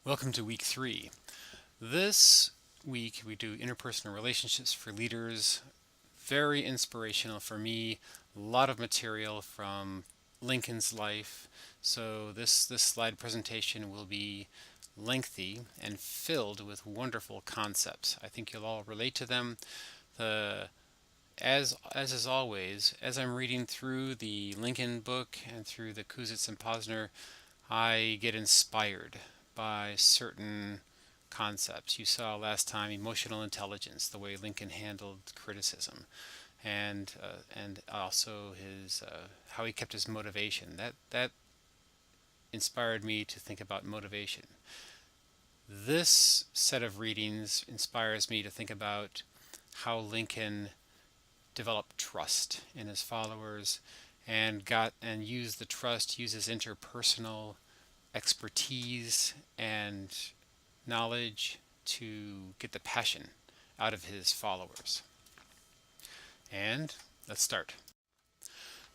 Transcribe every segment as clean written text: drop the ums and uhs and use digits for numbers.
Welcome to week 3. This week we do interpersonal relationships for leaders. Very inspirational for me. A lot of material from Lincoln's life. So this slide presentation will be lengthy and filled with wonderful concepts. I think you'll all relate to them. As is always, as I'm reading through the Lincoln book and through the Kouzes and Posner, I get inspired by certain concepts. You saw last time emotional intelligence, the way Lincoln handled criticism, and also his how he kept his motivation. That inspired me to think about motivation. This set of readings inspires me to think about how Lincoln developed trust in his followers and used the trust, used his interpersonal expertise and knowledge to get the passion out of his followers. And let's start.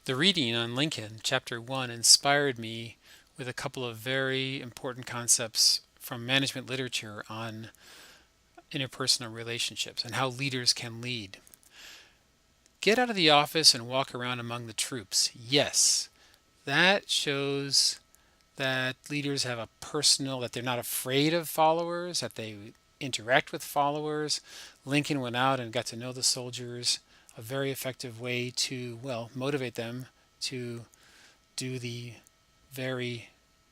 The reading on Lincoln, Chapter 1, inspired me with a couple of very important concepts from management literature on interpersonal relationships and how leaders can lead. Get out of the office and walk around among the troops. Yes, that shows that leaders have a personal, that they're not afraid of followers, that they interact with followers. Lincoln went out and got to know the soldiers, a very effective way to, motivate them to do the very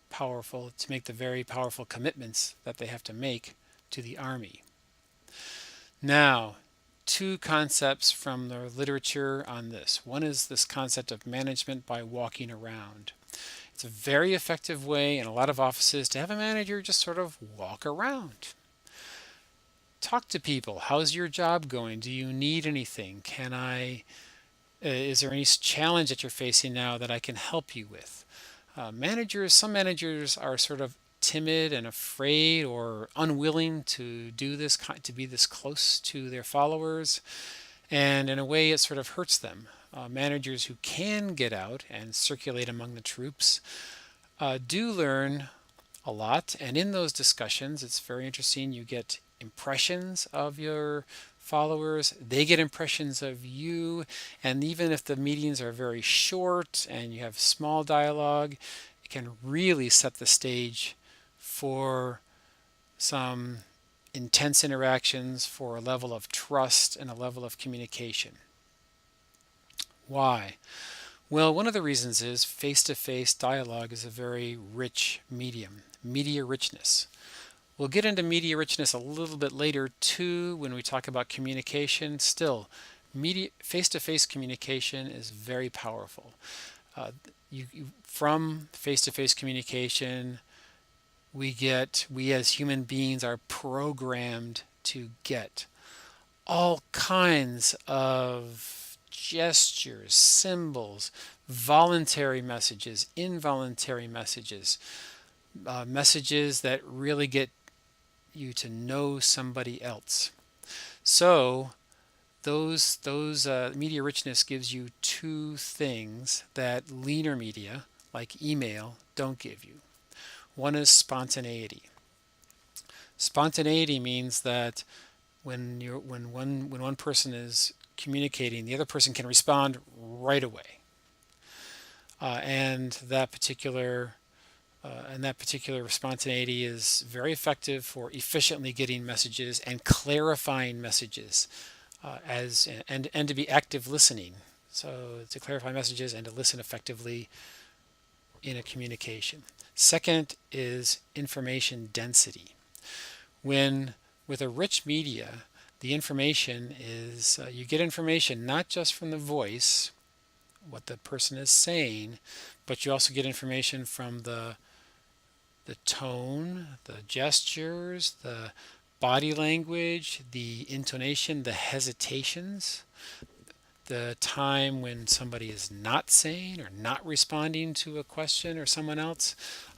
powerful, to make the very powerful commitments that they have to make to the army. Now, two concepts from the literature on this. One is this concept of management by walking around. It's a very effective way in a lot of offices to have a manager just sort of walk around. Talk to people. How's your job going? Do you need anything? Is there any challenge that you're facing now that I can help you with? Some managers are sort of timid and afraid or unwilling to do this, to be this close to their followers, and in a way it sort of hurts them. Managers who can get out and circulate among the troops do learn a lot, and in those discussions it's very interesting. You get impressions of your followers, they get impressions of you, and even if the meetings are very short and you have small dialogue, it can really set the stage for some intense interactions, for a level of trust and a level of communication. Why? Well, one of the reasons is face-to-face dialogue is a very rich medium, media richness. We'll get into media richness a little bit later too when we talk about communication. Still, face-to-face communication is very powerful. From face-to-face communication, we as human beings are programmed to get all kinds of gestures, symbols, voluntary messages, involuntary messages, messages that really get you to know somebody else. So those media richness gives you two things that leaner media like email don't give you. One is spontaneity. Spontaneity means that when one person is communicating, the other person can respond right away, and that particular spontaneity is very effective for efficiently getting messages and clarifying messages, and to be active listening. So to clarify messages and to listen effectively in a communication. Second is information density. With a rich media, the information is, you get information not just from the voice, what the person is saying, but you also get information from the tone, the gestures, the body language, the intonation, the hesitations, the time when somebody is not saying or not responding to a question or someone else.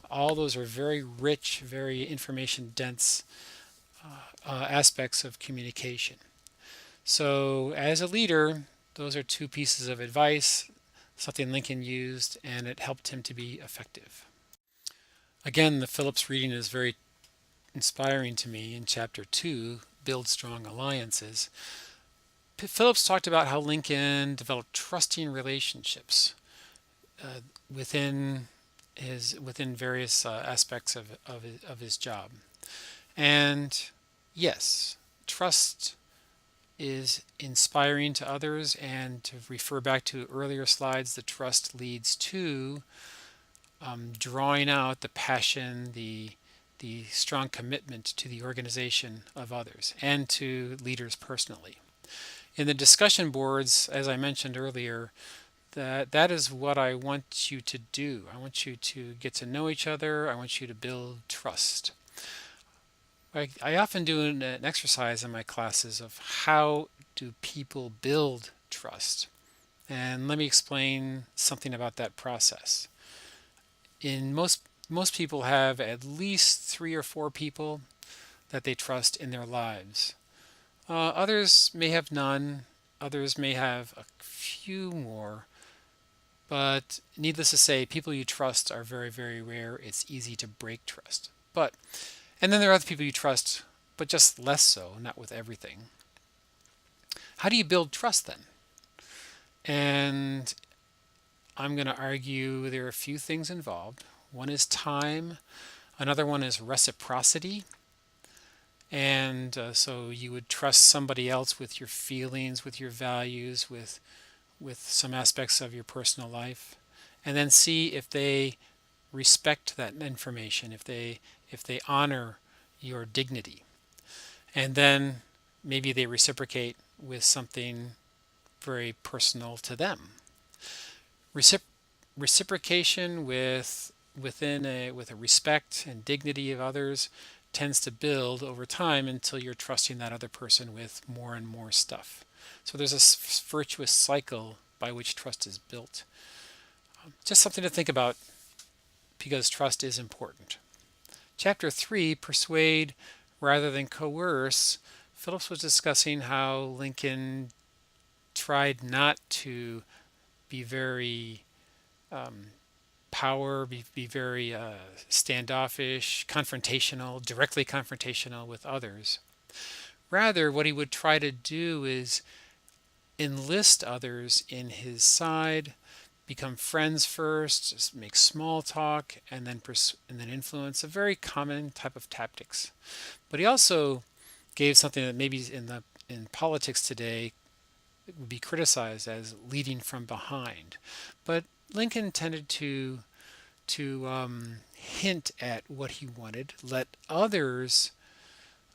All those are very rich, very information dense aspects of communication. So as a leader, those are two pieces of advice, something Lincoln used, and it helped him to be effective. Again, the Phillips reading is very inspiring to me in Chapter 2, Build Strong Alliances. Phillips talked about how Lincoln developed trusting relationships uh, within within various aspects of his job. And yes, trust is inspiring to others, and to refer back to earlier slides, the trust leads to drawing out the passion, the strong commitment to the organization of others and to leaders personally. In the discussion boards, as I mentioned earlier, that is what I want you to do. I want you to get to know each other. I want you to build trust. I often do an exercise in my classes of how do people build trust. And let me explain something about that process. In most people have at least 3 or 4 people that they trust in their lives. Others may have none. Others may have a few more. But needless to say, people you trust are very, very rare. It's easy to break trust. And then there are other people you trust, but just less so, not with everything. How do you build trust then? And I'm going to argue there are a few things involved. One is time. Another one is reciprocity. And so you would trust somebody else with your feelings, with your values, with some aspects of your personal life, and then see if they respect that information, if they honor your dignity, and then maybe they reciprocate with something very personal to them. Reciprocation with a respect and dignity of others tends to build over time until you're trusting that other person with more and more stuff. So there's a virtuous cycle by which trust is built. Just something to think about, because trust is important. Chapter 3, Persuade Rather Than Coerce. Phillips was discussing how Lincoln tried not to be very be very standoffish, directly confrontational with others. Rather, what he would try to do is enlist others in his side, become friends first, just make small talk, and then influence. A very common type of tactics. But he also gave something that maybe in politics today would be criticized as leading from behind. But Lincoln tended to hint at what he wanted, let others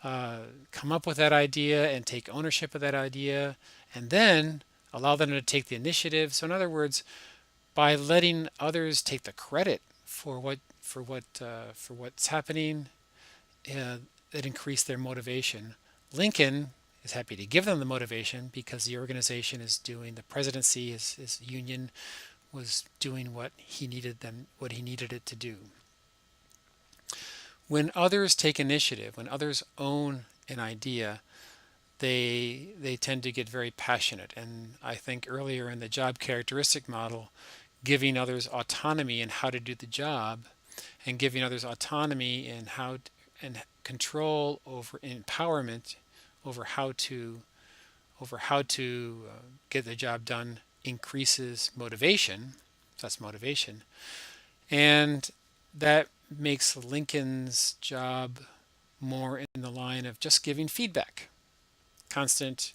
come up with that idea and take ownership of that idea, and then allow them to take the initiative. So in other words, by letting others take the credit for what's happening, that increased their motivation. Lincoln is happy to give them the motivation because the organization is doing, the presidency, his union was doing what he needed it to do. When others take initiative, when others own an idea, they tend to get very passionate. And I think earlier in the job characteristic model, giving others autonomy in how to do the job, and giving others autonomy in and control over empowerment over how to get the job done increases motivation. That's motivation. And that makes Lincoln's job more in the line of just giving feedback. Constant,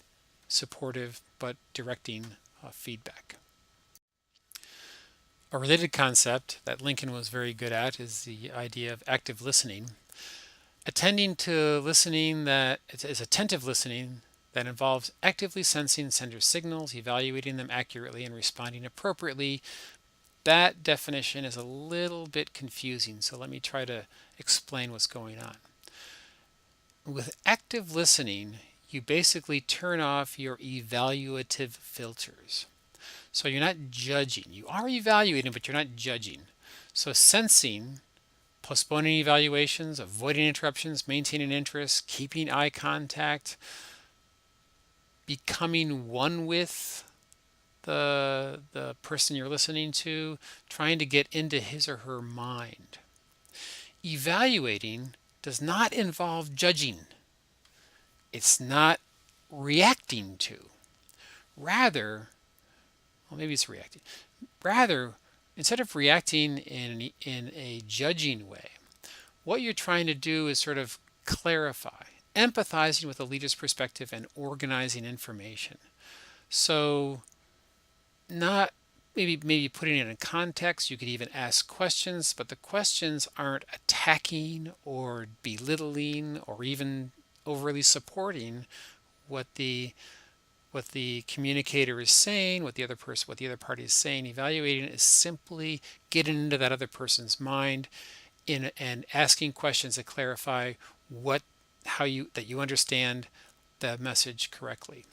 supportive, but directing feedback. A related concept that Lincoln was very good at is the idea of active listening. Attending to listening that is attentive listening that involves actively sensing sender's signals, evaluating them accurately, and responding appropriately. That definition is a little bit confusing, so let me try to explain what's going on. With active listening, you basically turn off your evaluative filters. So you're not judging. You are evaluating, but you're not judging. So sensing, postponing evaluations, avoiding interruptions, maintaining interest, keeping eye contact, becoming one with the person you're listening to, trying to get into his or her mind. Evaluating does not involve judging. It's not reacting to. Rather, well, maybe it's reacting. Rather, instead of reacting in a judging way, what you're trying to do is sort of clarify, empathizing with the leader's perspective and organizing information. So, not maybe putting it in context. You could even ask questions, but the questions aren't attacking or belittling or even overly supporting what the communicator is saying, what the other party is saying. Evaluating is simply getting into that other person's mind and asking questions to clarify that you understand the message correctly.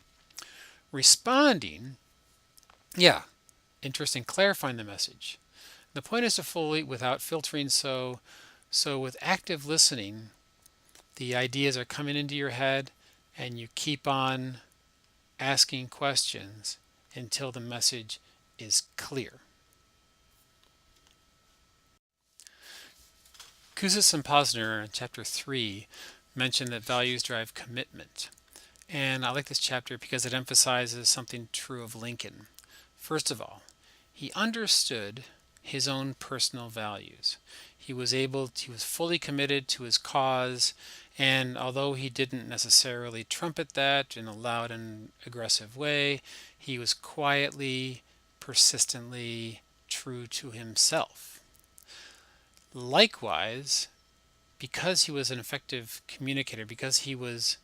Responding, yeah, interesting, clarifying the message. The point is to fully, without filtering, so with active listening, the ideas are coming into your head and you keep on asking questions until the message is clear. Kouzes and Posner in chapter 3 mention that values drive commitment. And I like this chapter because it emphasizes something true of Lincoln. First of all, he understood his own personal values. He was fully committed to his cause, and although he didn't necessarily trumpet that in a loud and aggressive way, he was quietly, persistently true to himself. Likewise, because he was an effective communicator, because he was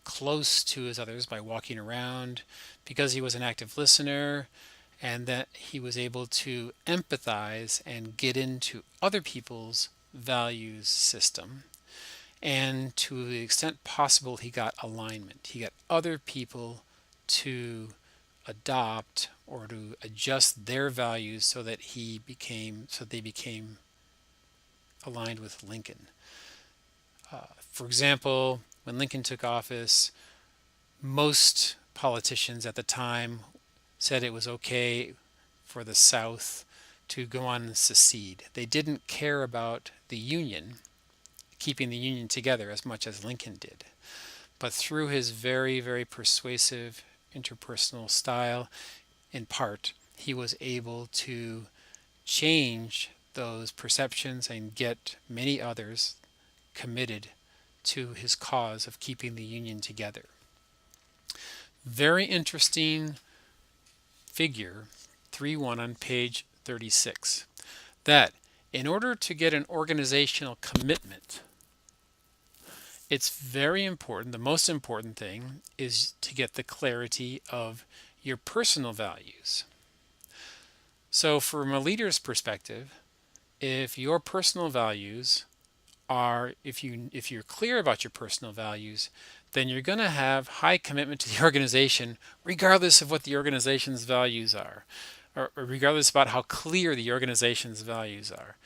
close to his others by walking around, because he was an active listener, and that he was able to empathize and get into other people's values system. And to the extent possible, he got alignment. He got other people to adopt or to adjust their values so that they became aligned with Lincoln. For example, when Lincoln took office, most politicians at the time said it was okay for the South to go on and secede. They didn't care about the Union, keeping the Union together as much as Lincoln did. But through his very, very persuasive interpersonal style, in part, he was able to change those perceptions and get many others committed to his cause of keeping the Union together. Very interesting figure 3.1 on page 36, that in order to get an organizational commitment, it's very important, the most important thing is to get the clarity of your personal values. So from a leader's perspective, if your personal values are, if you're clear about your personal values, then you're going to have high commitment to the organization regardless of what the organization's values are, or regardless about how clear the organization's values are.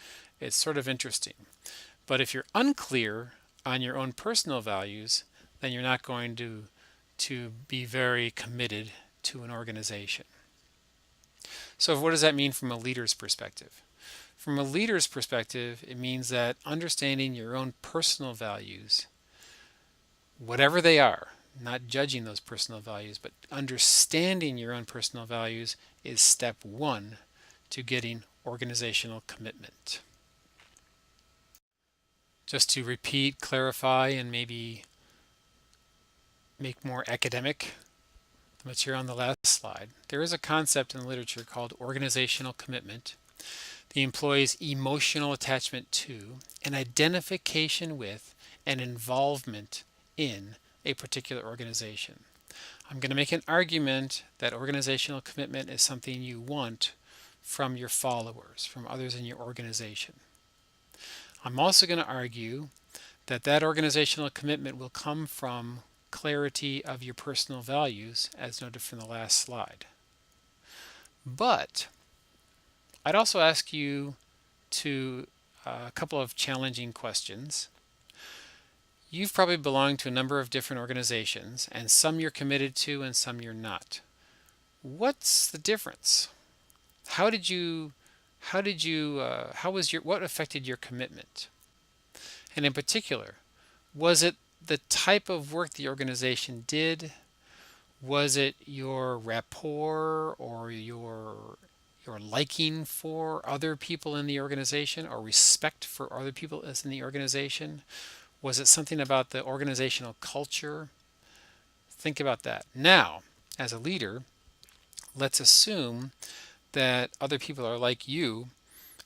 It's sort of interesting. But if you're unclear on your own personal values, then you're not going to be very committed to an organization. So what does that mean from a leader's perspective? From a leader's perspective, it means that understanding your own personal values, whatever they are, not judging those personal values, but understanding your own personal values is step one to getting organizational commitment. Just to repeat, clarify, and maybe make more academic the material on the last slide, there is a concept in the literature called organizational commitment. The employee's emotional attachment to, an identification with, and involvement in a particular organization. I'm going to make an argument that organizational commitment is something you want from your followers, from others in your organization. I'm also going to argue that that organizational commitment will come from clarity of your personal values, as noted from the last slide. But I'd also ask you to a couple of challenging questions. You've probably belonged to a number of different organizations, and some you're committed to and some you're not. What's the difference? What affected your commitment? And in particular, Was it the type of work the organization did? Was it your rapport or your liking for other people in the organization or respect for other people as in the organization? Was it something about the organizational culture? Think about that. Now, as a leader, let's assume that other people are like you.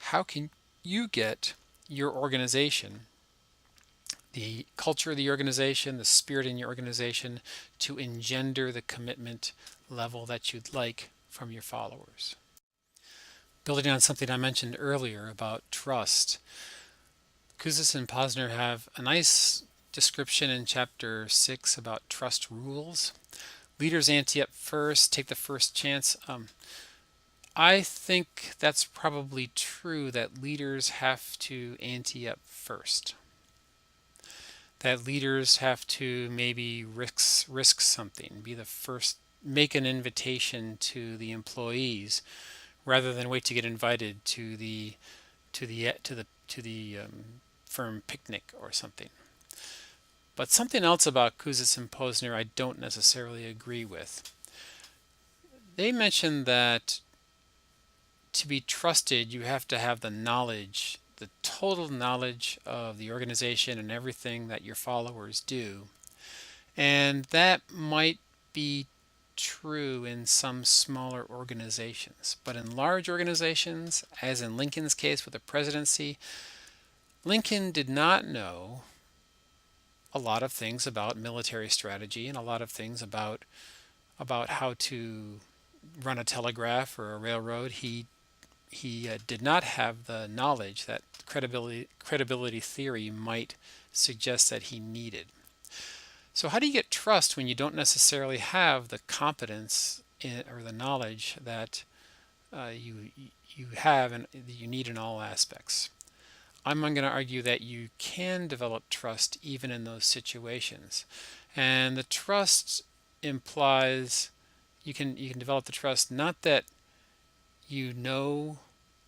How can you get your organization, the culture of the organization, the spirit in your organization, to engender the commitment level that you'd like from your followers? Building on something I mentioned earlier about trust, Kouzes and Posner have a nice description in chapter 6 about trust rules. Leaders ante up first, take the first chance. I think that's probably true that leaders have to ante up first. That leaders have to maybe risk something, be the first, make an invitation to the employees rather than wait to get invited to the firm picnic or something. But something else about Kouzes and Posner I don't necessarily agree with. They mention that to be trusted, you have to have the knowledge, the total knowledge of the organization and everything that your followers do. And that might be true in some smaller organizations. But in large organizations, as in Lincoln's case with the presidency, Lincoln did not know a lot of things about military strategy and a lot of things about how to run a telegraph or a railroad. He did not have the knowledge that credibility theory might suggest that he needed. So how do you get trust when you don't necessarily have the competence or the knowledge that you have and that you need in all aspects? I'm going to argue that you can develop trust even in those situations. And the trust implies you can develop the trust not that you know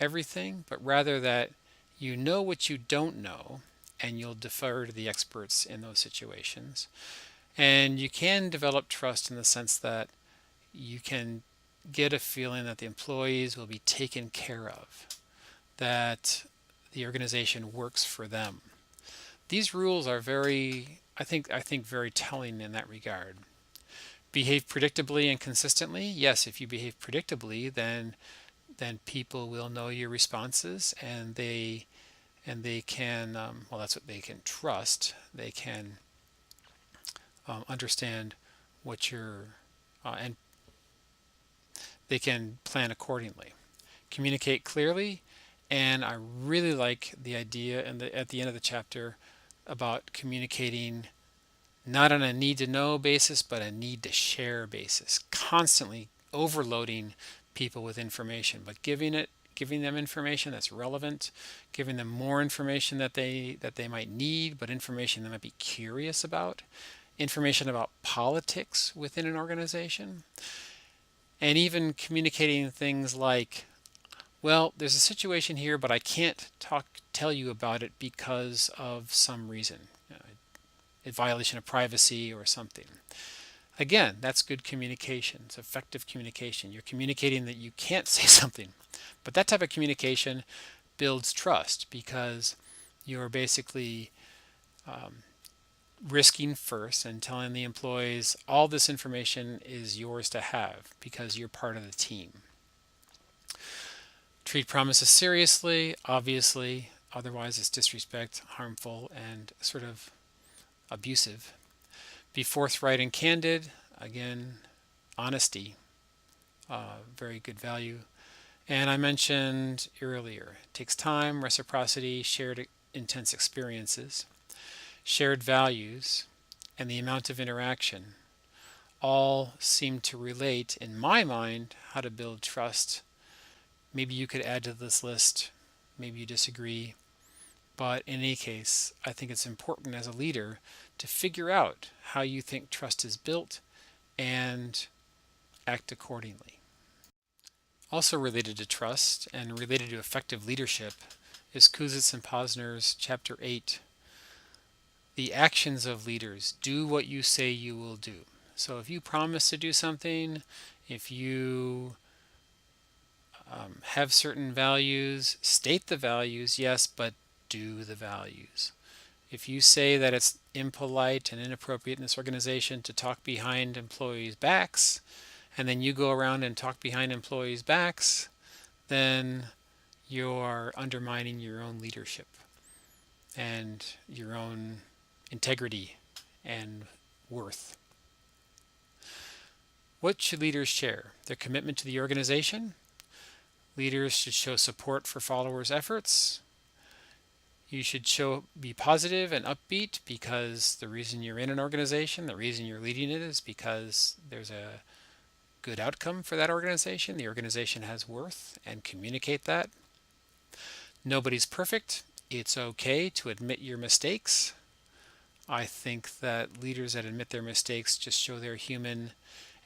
everything, but rather that you know what you don't know and you'll defer to the experts in those situations. And you can develop trust in the sense that you can get a feeling that the employees will be taken care of, that the organization works for them. These rules are I think very telling in that regard. Behave predictably and consistently. Yes, if you behave predictably, then people will know your responses and they can well, that's what they can trust. They can understand what you're and they can plan accordingly. Communicate clearly, and I really like the idea at the end of the chapter about communicating not on a need to know basis but a need to share basis, constantly overloading people with information, but giving them information that's relevant, giving them more information that they might need, but information they might be curious about, information about politics within an organization, and even communicating things like, well, there's a situation here, but I can't tell you about it because of some reason, a violation of privacy or something. Again, that's good communication. It's effective communication. You're communicating that you can't say something, but that type of communication builds trust because you're basically risking first and telling the employees all this information is yours to have because you're part of the team. Treat promises seriously, obviously, otherwise it's disrespect, harmful, and sort of abusive. Be forthright and candid, again, honesty, very good value. And I mentioned earlier, it takes time, reciprocity, shared intense experiences, shared values, and the amount of interaction all seem to relate, in my mind, how to build trust. Maybe you could add to this list, maybe you disagree, but in any case, I think it's important as a leader to figure out how you think trust is built and act accordingly. Also related to trust and related to effective leadership is Kouzes and Posner's chapter 8, the actions of leaders. Do what you say you will do. So if you promise to do something, if you have certain values, state the values, yes, but do the values. If you say that it's impolite and inappropriate in this organization to talk behind employees' backs, and then you go around and talk behind employees' backs, then you're undermining your own leadership and your own integrity and worth. What should leaders share? Their commitment to the organization. Leaders should show support for followers' efforts. You should be positive and upbeat, because the reason you're in an organization, the reason you're leading it, is because there's a good outcome for that organization. The organization has worth, and communicate that. Nobody's perfect. It's okay to admit your mistakes. I think that leaders that admit their mistakes just show they're human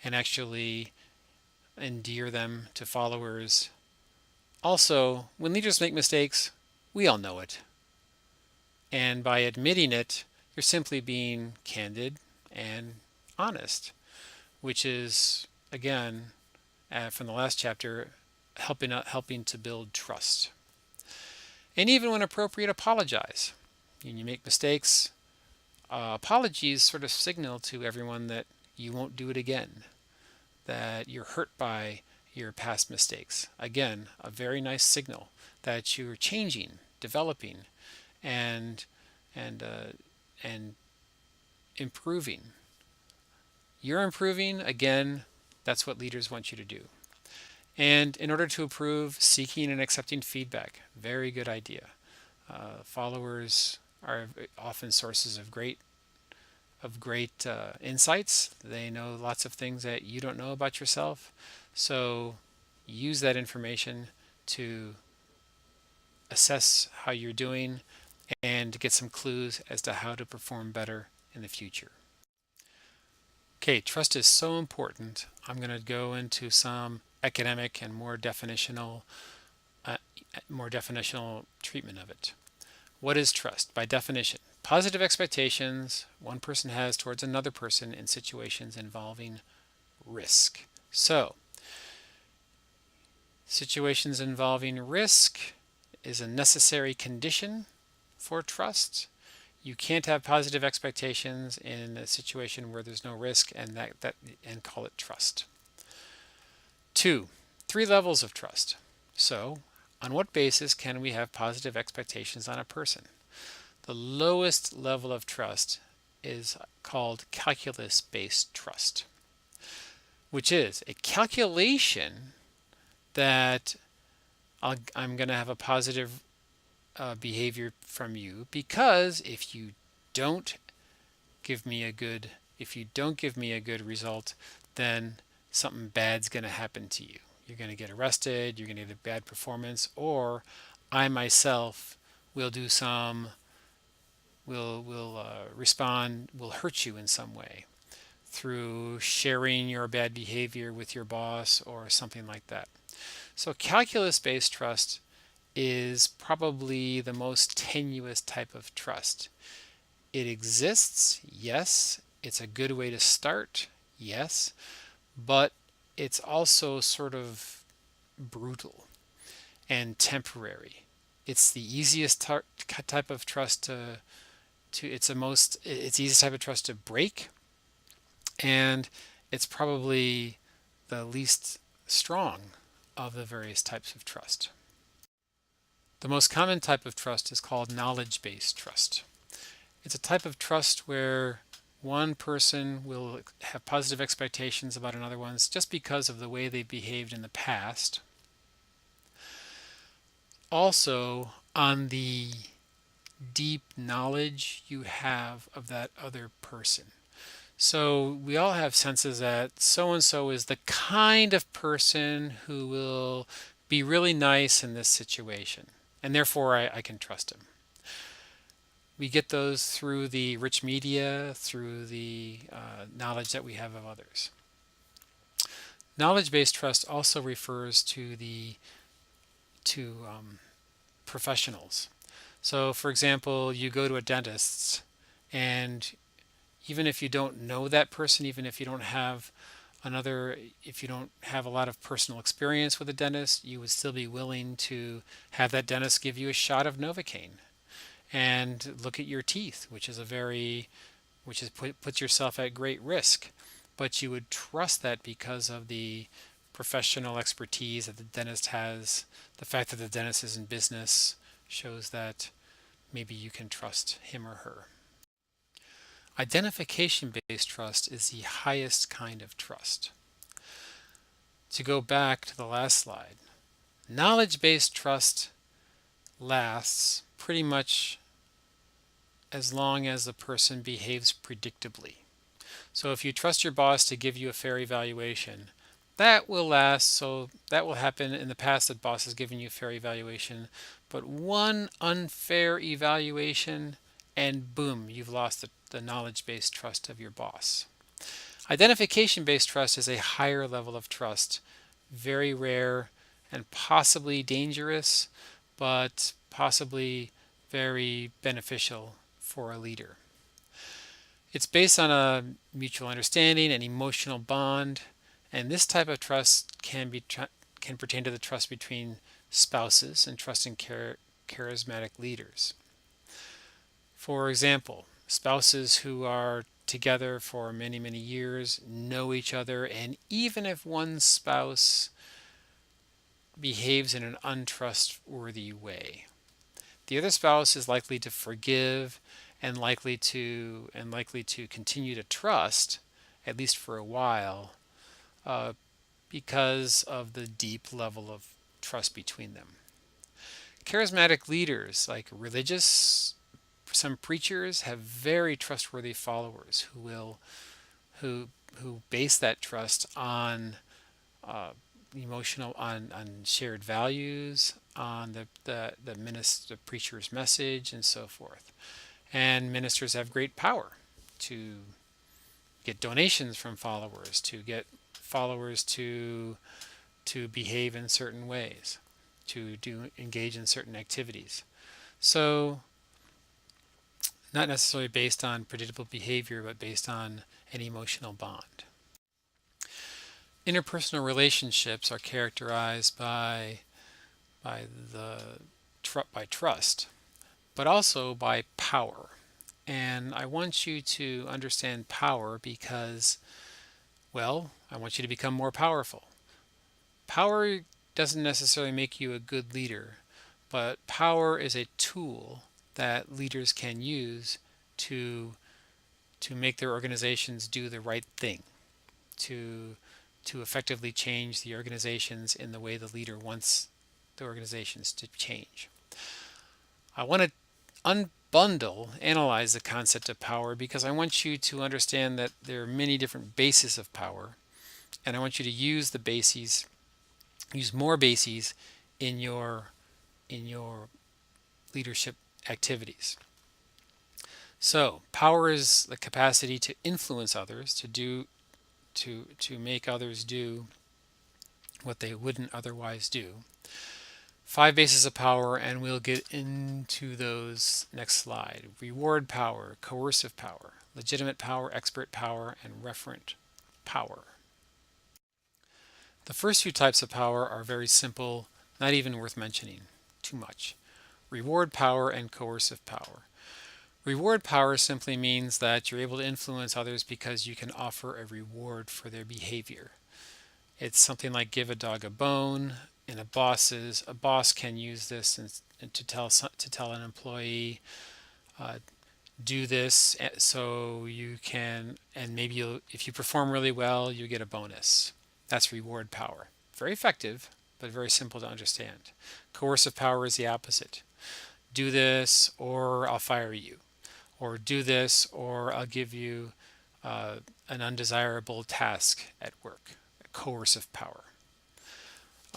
and actually endear them to followers. Also, when leaders make mistakes, we all know it. And by admitting it, you're simply being candid and honest, which is, again, from the last chapter, helping to build trust. And even when appropriate, apologize. When you make mistakes, apologies sort of signal to everyone that you won't do it again, that you're hurt by your past mistakes. Again, a very nice signal that you're changing, developing, and improving. You're improving. Again, that's what leaders want you to do. And in order to improve, seeking and accepting feedback. Very good idea. Followers are often sources of great insights. They know lots of things that you don't know about yourself. So use that information to assess how you're doing and get some clues as to how to perform better in the future. Okay, trust is so important. I'm going to go into some academic and more definitional treatment of it. What is trust? By definition, positive expectations one person has towards another person in situations involving risk. So, situations involving risk is a necessary condition for trust. You can't have positive expectations in a situation where there's no risk and call it trust. 2, 3 levels of trust. So, on what basis can we have positive expectations on a person? The lowest level of trust is called calculus-based trust, which is a calculation that I'm going to have a positive behavior from you, because if you don't give me a good result, then something bad's going to happen to you. You're going to get arrested, you're going to get a bad performance, or I myself will do respond, will hurt you in some way through sharing your bad behavior with your boss or something like that. So calculus-based trust is probably the most tenuous type of trust. It exists, yes. It's a good way to start, yes. But it's also sort of brutal and temporary. It's the easiest type of trust it's easiest type of trust to break, and it's probably the least strong of the various types of trust. The most common type of trust is called knowledge-based trust. It's a type of trust where one person will have positive expectations about another one's just because of the way they behaved in the past. Also, on the deep knowledge you have of that other person. So we all have senses that so-and-so is the kind of person who will be really nice in this situation, and therefore I can trust him. We get those through the rich media, through the knowledge that we have of others. Knowledge-based trust also refers to professionals. So, for example, you go to a dentist And even if you don't know that person, even if you don't have if you don't have a lot of personal experience with a dentist, you would still be willing to have that dentist give you a shot of Novocaine and look at your teeth, which is puts yourself at great risk. But you would trust that because of the professional expertise that the dentist has. The fact that the dentist is in business shows that maybe you can trust him or her. Identification based trust is the highest kind of trust. To go back to the last slide, knowledge based trust lasts pretty much as long as the person behaves predictably. So if you trust your boss to give you a fair evaluation, that will last. So that will happen. In the past, the boss has given you a fair evaluation, but one unfair evaluation and boom, you've lost the knowledge-based trust of your boss. Identification-based trust is a higher level of trust, very rare and possibly dangerous, but possibly very beneficial for a leader. It's based on a mutual understanding, an emotional bond, and this type of trust can pertain to the trust between spouses and trust in charismatic leaders. For example, spouses who are together for many, many years know each other, and even if one spouse behaves in an untrustworthy way, the other spouse is likely to forgive and likely to continue to trust, at least for a while, uh, because of the deep level of trust between them. Charismatic leaders, like some preachers, have very trustworthy followers who who base that trust on uh, on shared values, on the preacher's message, and so forth. And ministers have great power to get donations from followers, to get followers to behave in certain ways, to engage in certain activities. So not necessarily based on predictable behavior, but based on an emotional bond. Interpersonal relationships are characterized by the by trust, but also by power. And I want you to understand power because, well, I want you to become more powerful. Power doesn't necessarily make you a good leader, but power is a tool that leaders can use to make their organizations do the right thing, to effectively change the organizations in the way the leader wants the organizations to change. I want to analyze the concept of power because I want you to understand that there are many different bases of power, and I want you to use more bases in your leadership activities. So, power is the capacity to influence others, to make others do what they wouldn't otherwise do. 5 bases of power, and we'll get into those next slide. Reward power, coercive power, legitimate power, expert power, and referent power. The first few types of power are very simple, not even worth mentioning too much. Reward power and coercive power. Reward power simply means that you're able to influence others because you can offer a reward for their behavior. It's something like give a dog a bone. And a boss can use this and to tell an employee, do this so you can, and maybe if you perform really well, you get a bonus. That's reward power. Very effective, but very simple to understand. Coercive power is the opposite. Do this or I'll fire you, or do this or I'll give you an undesirable task at work. Coercive power.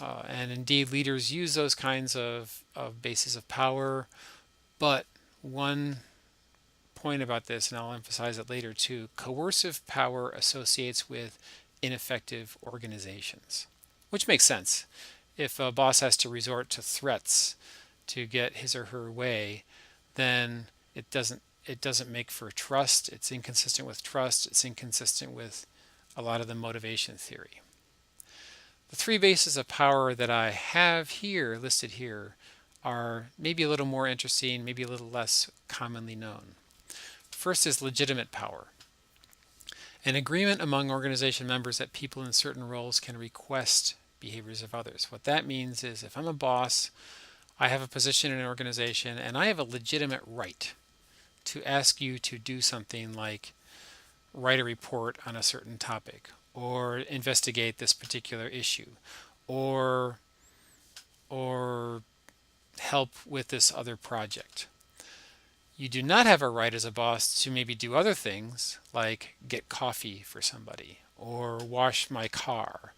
And indeed, leaders use those kinds of bases of power. But one point about this, and I'll emphasize it later too, coercive power associates with ineffective organizations, which makes sense. If a boss has to resort to threats to get his or her way, then it it doesn't make for trust. It's inconsistent with trust. It's inconsistent with a lot of the motivation theory. The three bases of power that I have here, listed here, are maybe a little more interesting, maybe a little less commonly known. First is legitimate power. An agreement among organization members that people in certain roles can request behaviors of others. What that means is if I'm a boss, I have a position in an organization, and I have a legitimate right to ask you to do something like write a report on a certain topic, or investigate this particular issue, or help with this other project. You do not have a right as a boss to maybe do other things like get coffee for somebody, or wash my car,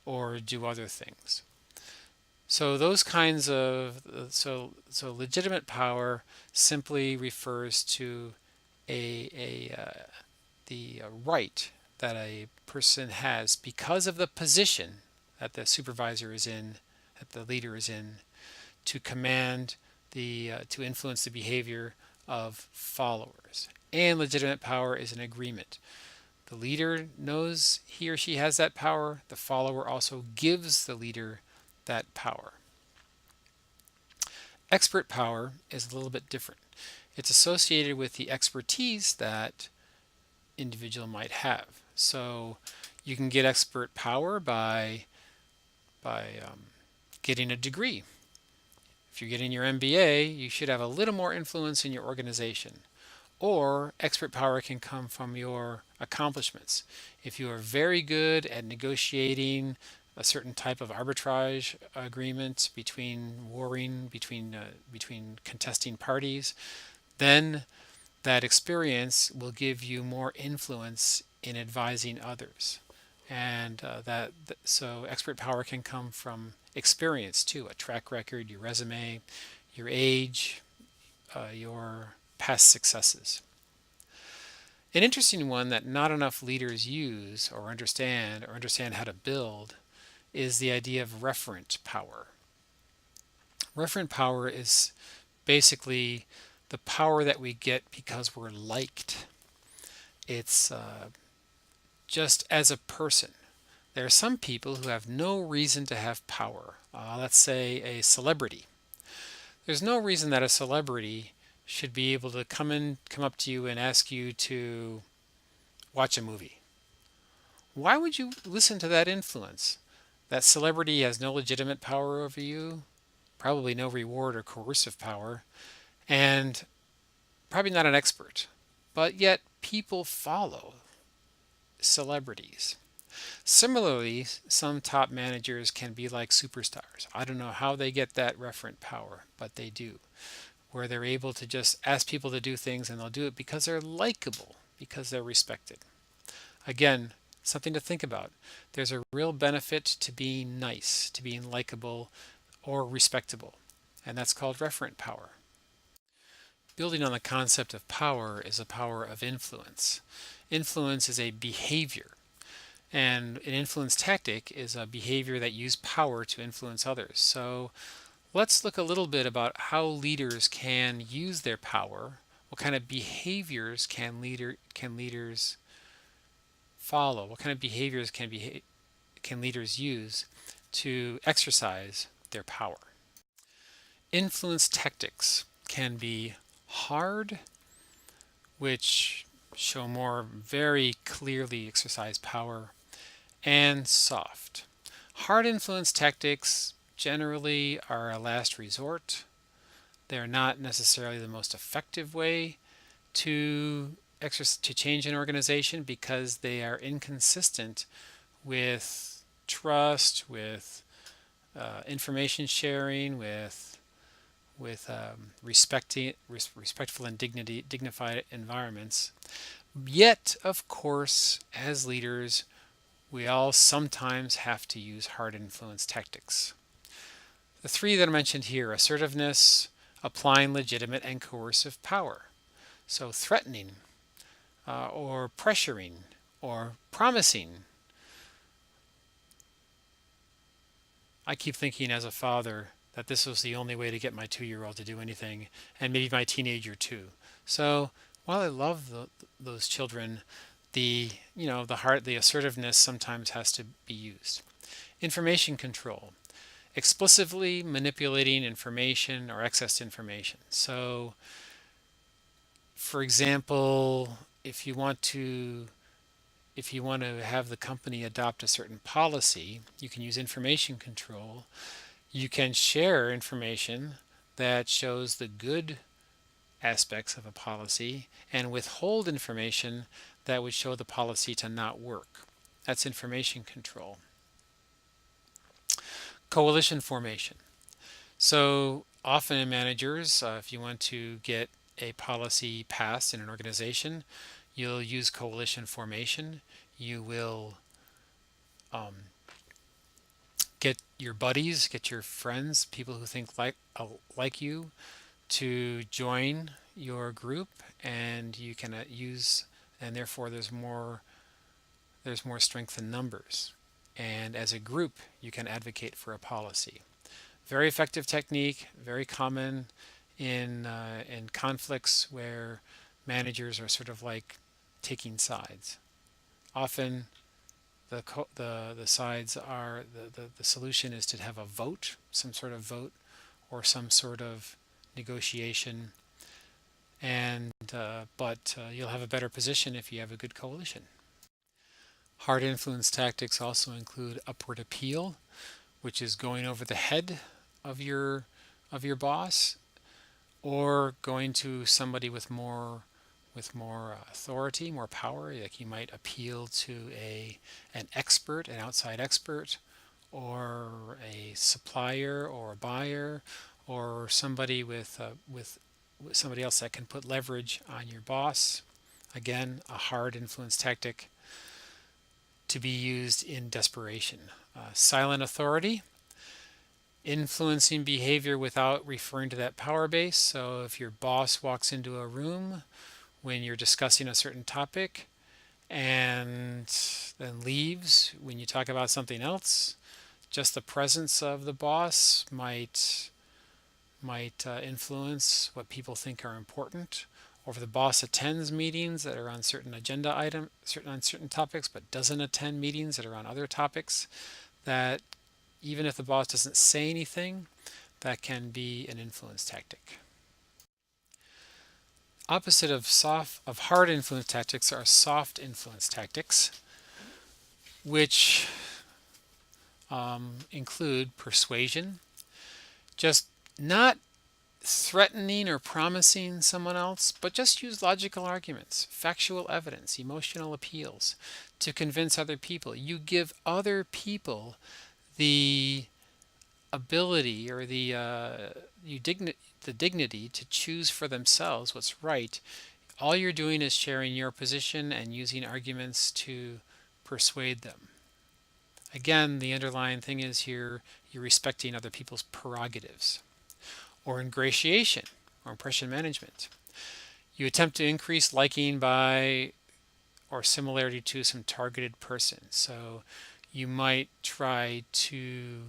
or do other things. So those kinds of so legitimate power simply refers to the right that a person has because of the position that the supervisor is in, that the leader is in, to command to influence the behavior of followers. And legitimate power is an agreement. The leader knows he or she has that power. The follower also gives the leader that power. Expert power is a little bit different. It's associated with the expertise that individual might have. So you can get expert power by getting a degree. If you're getting your MBA, you should have a little more influence in your organization. Or expert power can come from your accomplishments. If you are very good at negotiating a certain type of arbitrage agreement between contesting parties, then that experience will give you more influence in advising others. And so expert power can come from experience too, a track record, your resume, your age, your past successes. An interesting one that not enough leaders use or understand how to build is the idea of referent power. Referent power is basically the power that we get because we're liked. It's just as a person. There are some people who have no reason to have power. Let's say a celebrity. There's no reason that a celebrity should be able to come up to you and ask you to watch a movie. Why would you listen to that influence? That celebrity has no legitimate power over you, probably no reward or coercive power, and probably not an expert. But yet people follow celebrities. Similarly, some top managers can be like superstars. I don't know how they get that referent power, but they do, where they're able to just ask people to do things and they'll do it because they're likable, because they're respected. Again, something to think about. There's a real benefit to being nice, to being likable or respectable, and that's called referent power. Building on the concept of power is a power of influence. Influence is a behavior, and an influence tactic is a behavior that uses power to influence others. So let's look a little bit about how leaders can use their power. What kind of behaviors can leaders follow? What kind of behaviors can leaders use to exercise their power? Influence tactics can be hard, which show more very clearly exercise power, and soft. Hard influence tactics generally are a last resort. They're not necessarily the most effective way to change an organization because they are inconsistent with trust, with information sharing, with respectful and dignified environments. Yet, of course, as leaders, we all sometimes have to use hard influence tactics. The three that I mentioned here: assertiveness, applying legitimate and coercive power. So threatening, or pressuring, or promising. I keep thinking as a father that this was the only way to get my 2-year-old to do anything, and maybe my teenager too. So While I love those children, the assertiveness sometimes has to be used. Information control, explicitly manipulating information or access to information. So, for example, if you want to have the company adopt a certain policy, you can use information control. You can share information that shows the good aspects of a policy and withhold information that would show the policy to not work. That's information control. Coalition formation. So often in managers, if you want to get a policy passed in an organization, you'll use coalition formation. You will get your buddies, get your friends, people who think like you, to join your group, and you can use, and therefore there's more strength in numbers. And as a group, you can advocate for a policy. Very effective technique, very common in conflicts where managers are sort of like taking sides. Often the sides are the solution is to have a vote, some sort of vote or some sort of negotiation, and but you'll have a better position if you have a good coalition. Hard influence tactics also include upward appeal, which is going over the head of your boss, or going to somebody with more authority, more power. Like you might appeal to an expert, an outside expert, or a supplier or a buyer, or somebody with somebody else that can put leverage on your boss. Again, a hard influence tactic to be used in desperation. Silent authority, influencing behavior without referring to that power base. So if your boss walks into a room when you're discussing a certain topic and then leaves when you talk about something else, just the presence of the boss might influence what people think are important. Or if the boss attends meetings that are on certain agenda items, on certain topics, but doesn't attend meetings that are on other topics, that even if the boss doesn't say anything, that can be an influence tactic. Opposite of hard influence tactics are soft influence tactics, which include persuasion, just not threatening or promising someone else, but just use logical arguments, factual evidence, emotional appeals to convince other people. You give other people the ability or the dignity to choose for themselves what's right. All you're doing is sharing your position and using arguments to persuade them. Again, the underlying thing is here you're respecting other people's prerogatives. Or ingratiation or impression management. You attempt to increase liking by or similarity to some targeted person. So you might try to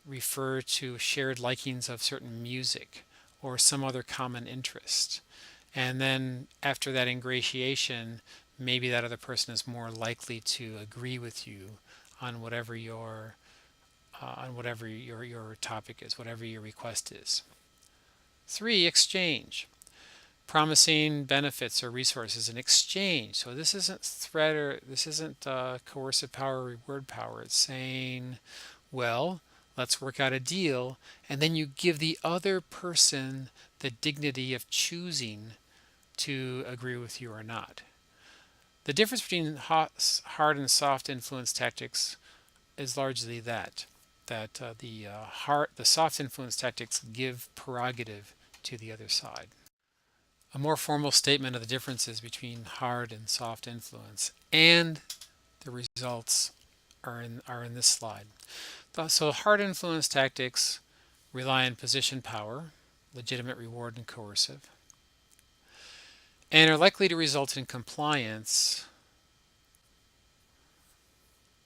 refer to shared likings of certain music or some other common interest. And then after that ingratiation, maybe that other person is more likely to agree with you on whatever your topic is, whatever your request is. 3, exchange. Promising benefits or resources in exchange. So this isn't threat or this isn't coercive power or reward power. It's saying, well, let's work out a deal, and then you give the other person the dignity of choosing to agree with you or not. The difference between hard and soft influence tactics is largely that the soft influence tactics give prerogative to the other side. A more formal statement of the differences between hard and soft influence and the results are in this slide. So hard influence tactics rely on position power, legitimate reward, and coercive, and are likely to result in compliance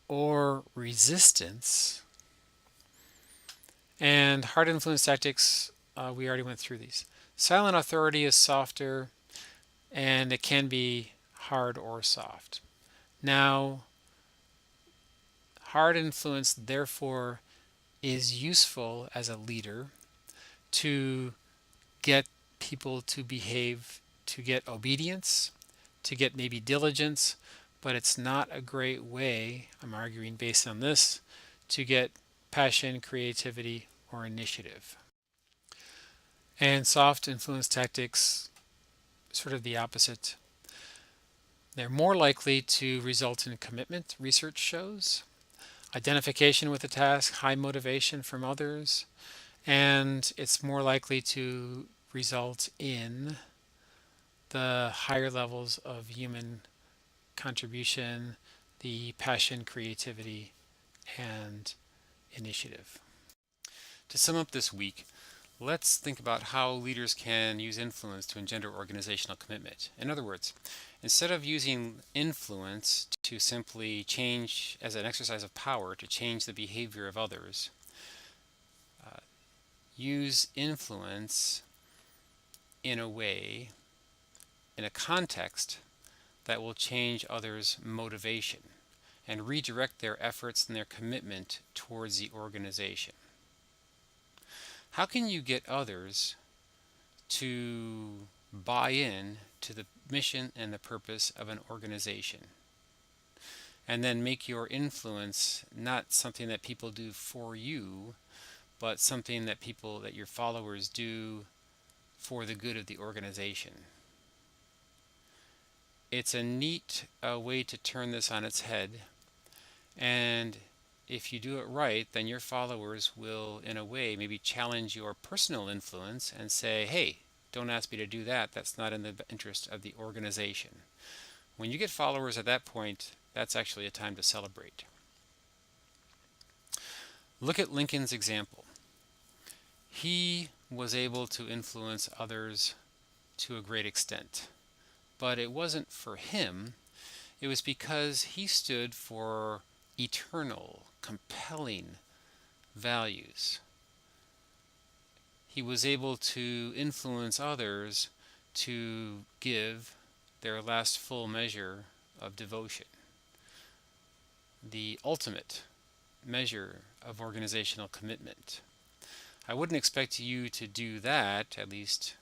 or resistance. And hard influence tactics we already went through these. Silent authority is softer, and it can be hard or soft. Now, hard influence, therefore, is useful as a leader to get people to behave, to get obedience, to get maybe diligence, but it's not a great way, I'm arguing based on this, to get passion, creativity, or initiative. And soft influence tactics, sort of the opposite. They're more likely to result in commitment, research shows, identification with the task, high motivation from others, and it's more likely to result in the higher levels of human contribution, the passion, creativity, and initiative. To sum up this week, let's think about how leaders can use influence to engender organizational commitment. In other words, instead of using influence to simply change as an exercise of power to change the behavior of others, use influence in a way, in a context that will change others' motivation and redirect their efforts and their commitment towards the organization. How can you get others to buy in to the mission and the purpose of an organization? And then make your influence not something that people do for you, but something that your followers do for the good of the organization. It's a neat way to turn this on its head, and if you do it right, then your followers will, in a way, maybe challenge your personal influence and say, hey, don't ask me to do that. That's not in the interest of the organization. When you get followers at that point, that's actually a time to celebrate. Look at Lincoln's example. He was able to influence others to a great extent, but it wasn't for him. It was because he stood for eternal, compelling values. He was able to influence others to give their last full measure of devotion, the ultimate measure of organizational commitment. I wouldn't expect you to do that, at least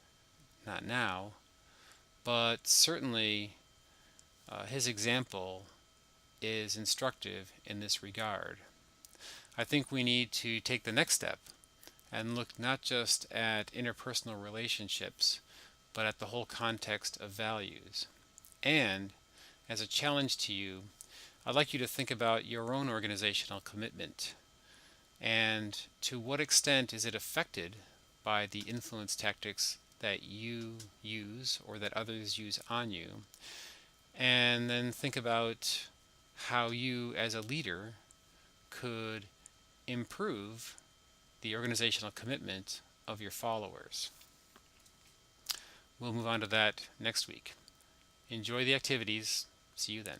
not now, but certainly his example is instructive in this regard. I think we need to take the next step and look not just at interpersonal relationships, but at the whole context of values. And as a challenge to you, I'd like you to think about your own organizational commitment and to what extent is it affected by the influence tactics that you use or that others use on you. And then think about how you as a leader could improve the organizational commitment of your followers. We'll move on to that next week. Enjoy the activities. See you then.